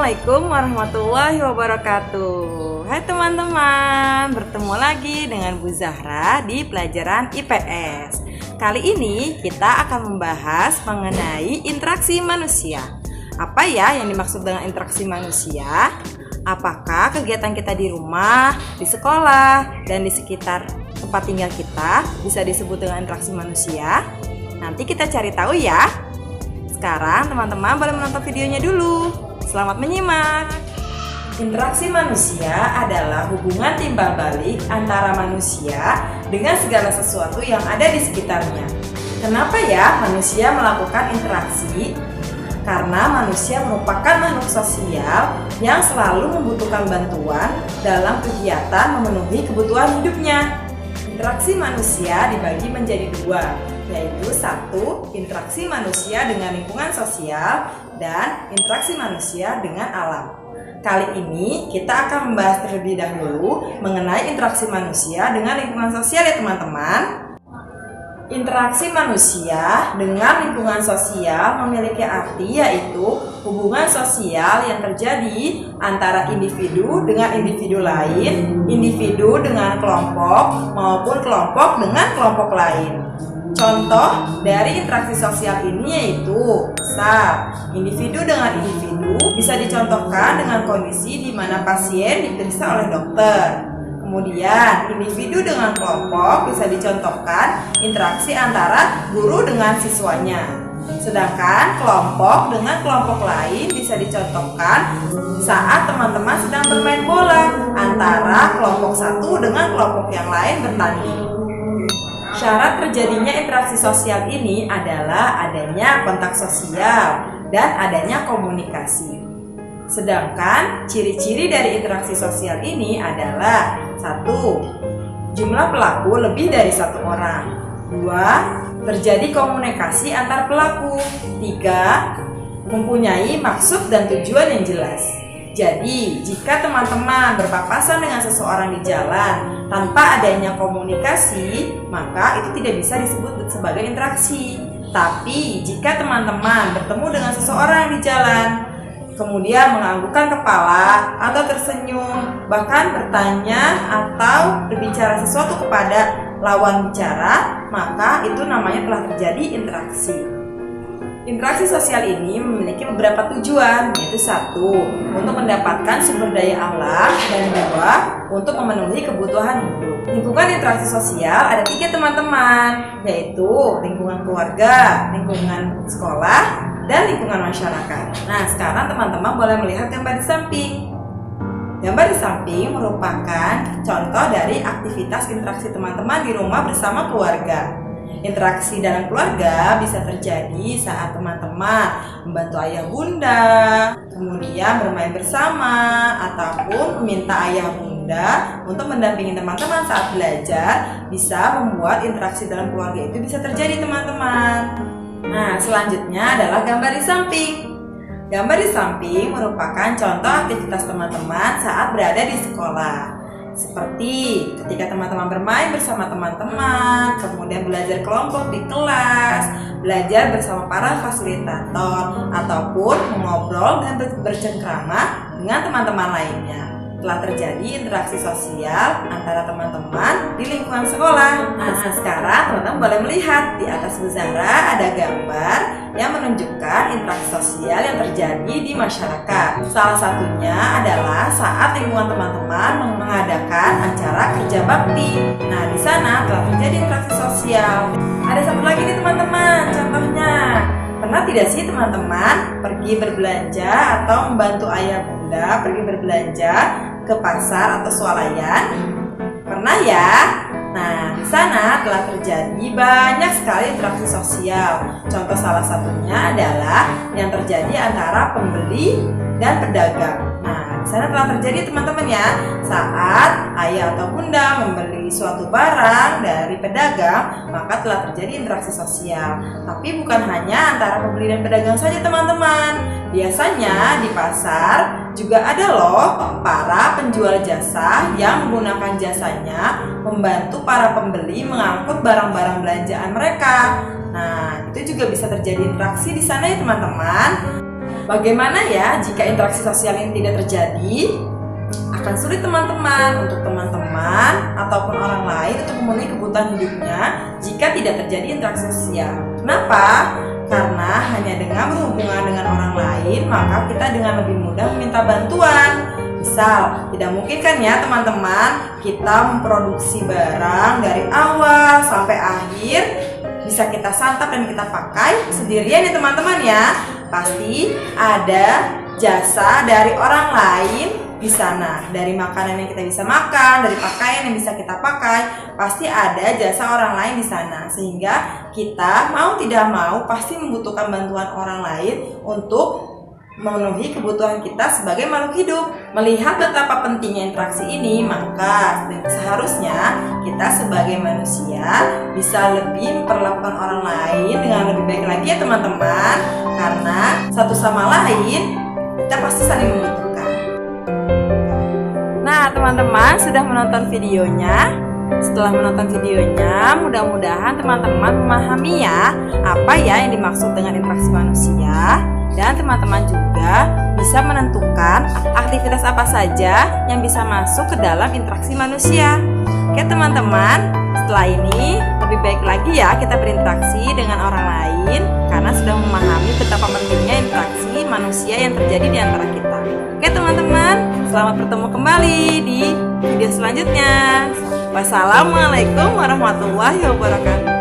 Assalamualaikum warahmatullahi wabarakatuh. Hai teman-teman, bertemu lagi dengan Bu Zahra di pelajaran IPS. Kali ini kita akan membahas mengenai interaksi manusia. Apa ya yang dimaksud dengan interaksi manusia? Apakah kegiatan kita di rumah, di sekolah, dan di sekitar tempat tinggal kita bisa disebut dengan interaksi manusia? Nanti kita cari tahu ya. Sekarang teman-teman boleh menonton videonya dulu. Selamat menyimak. Interaksi manusia adalah hubungan timbal balik antara manusia dengan segala sesuatu yang ada di sekitarnya. Kenapa ya manusia melakukan interaksi? Karena manusia merupakan makhluk sosial yang selalu membutuhkan bantuan dalam kegiatan memenuhi kebutuhan hidupnya. Interaksi manusia dibagi menjadi dua, yaitu satu, interaksi manusia dengan lingkungan sosial dan interaksi manusia dengan alam. Kali ini kita akan membahas terlebih dahulu mengenai interaksi manusia dengan lingkungan sosial ya teman-teman. Interaksi manusia dengan lingkungan sosial memiliki arti yaitu hubungan sosial yang terjadi antara individu dengan individu lain, individu dengan kelompok maupun kelompok dengan kelompok lain. Contoh dari interaksi sosial ini yaitu individu dengan individu bisa dicontohkan dengan kondisi di mana pasien diperiksa oleh dokter. Kemudian individu dengan kelompok bisa dicontohkan interaksi antara guru dengan siswanya. Sedangkan kelompok dengan kelompok lain bisa dicontohkan saat teman-teman sedang bermain bola antara kelompok satu dengan kelompok yang lain bertanding. Syarat terjadinya interaksi sosial ini adalah adanya kontak sosial dan adanya komunikasi. Sedangkan ciri-ciri dari interaksi sosial ini adalah 1. Jumlah pelaku lebih dari 1 orang. 2. Terjadi komunikasi antar pelaku. 3. Mempunyai maksud dan tujuan yang jelas. Jadi, jika teman-teman berpapasan dengan seseorang di jalan tanpa adanya komunikasi, maka itu tidak bisa disebut sebagai interaksi. Tapi, jika teman-teman bertemu dengan seseorang di jalan, kemudian menganggukkan kepala atau tersenyum, bahkan bertanya atau berbicara sesuatu kepada lawan bicara, maka itu namanya telah terjadi interaksi. Interaksi sosial ini memiliki beberapa tujuan, yaitu 1. Untuk mendapatkan sumber daya alam, dan 2. Untuk memenuhi kebutuhan hidup. Lingkungan interaksi sosial ada 3 teman-teman, yaitu lingkungan keluarga, lingkungan sekolah, dan lingkungan masyarakat. Nah, sekarang teman-teman boleh melihat gambar di samping. Gambar di samping merupakan contoh dari aktivitas interaksi teman-teman di rumah bersama keluarga. Interaksi dalam keluarga bisa terjadi saat teman-teman membantu ayah bunda, kemudian bermain bersama, ataupun meminta ayah bunda untuk mendampingi teman-teman saat belajar. Bisa membuat interaksi dalam keluarga itu bisa terjadi teman-teman. Nah, selanjutnya adalah gambar di samping. Gambar di samping merupakan contoh aktivitas teman-teman saat berada di sekolah. Seperti ketika teman-teman bermain bersama teman-teman, kemudian belajar kelompok di kelas, belajar bersama para fasilitator, ataupun mengobrol dan bercengkrama dengan teman-teman lainnya. Telah terjadi interaksi sosial antara teman-teman di lingkungan sekolah. Nah, sekarang teman-teman boleh melihat di atas Bu Zahra ada gambar yang menunjukkan interaksi sosial yang terjadi di masyarakat. Salah satunya adalah saat lingkungan teman-teman mengadakan acara kerja bakti. Nah, di sana telah terjadi interaksi sosial. Ada satu lagi nih teman-teman, contohnya. Pernah tidak sih teman-teman pergi berbelanja atau membantu ayah bunda pergi berbelanja ke pasar atau swalayan? Pernah ya? Nah, di sana telah terjadi banyak sekali interaksi sosial. Contoh salah satunya adalah yang terjadi antara pembeli dan pedagang. Nah, di sana telah terjadi teman-teman ya, saat ayah atau bunda membeli suatu barang dari pedagang, maka telah terjadi interaksi sosial. Tapi bukan hanya antara pembeli dan pedagang saja teman-teman. Biasanya di pasar juga ada loh para penjual jasa yang menggunakan jasanya membantu para pembeli mengangkut barang-barang belanjaan mereka. Nah, itu juga bisa terjadi interaksi di sana ya teman-teman. Bagaimana ya jika interaksi sosial ini tidak terjadi? Akan sulit teman-teman untuk teman-teman ataupun orang lain untuk memenuhi kebutuhan hidupnya jika tidak terjadi interaksi sosial. Kenapa? Karena hanya dengan berhubungan dengan orang lain maka kita dengan lebih mudah meminta bantuan. Misal, tidak mungkin kan ya teman-teman kita memproduksi barang dari awal sampai akhir bisa kita santap dan kita pakai sendirian ya teman-teman ya. Pasti ada jasa dari orang lain di sana, dari makanan yang kita bisa makan, dari pakaian yang bisa kita pakai, pasti ada jasa orang lain di sana. Sehingga kita mau tidak mau pasti membutuhkan bantuan orang lain untuk memenuhi kebutuhan kita sebagai makhluk hidup. Melihat betapa pentingnya interaksi ini, maka seharusnya kita sebagai manusia bisa lebih memperlakukan orang lain dengan lebih baik lagi ya teman-teman. Karena satu sama lain kita pasti saling membutuhkan. Nah, teman-teman sudah menonton videonya. Setelah menonton videonya, mudah-mudahan teman-teman memahami ya apa ya yang dimaksud dengan interaksi manusia, dan teman-teman juga bisa menentukan aktivitas apa saja yang bisa masuk ke dalam interaksi manusia. Oke teman-teman, setelah ini lebih baik lagi ya kita berinteraksi dengan orang lain karena sudah memahami betapa pentingnya interaksi manusia yang terjadi di antara kita. Oke teman-teman, selamat bertemu kembali di video selanjutnya. Wassalamualaikum warahmatullahi wabarakatuh.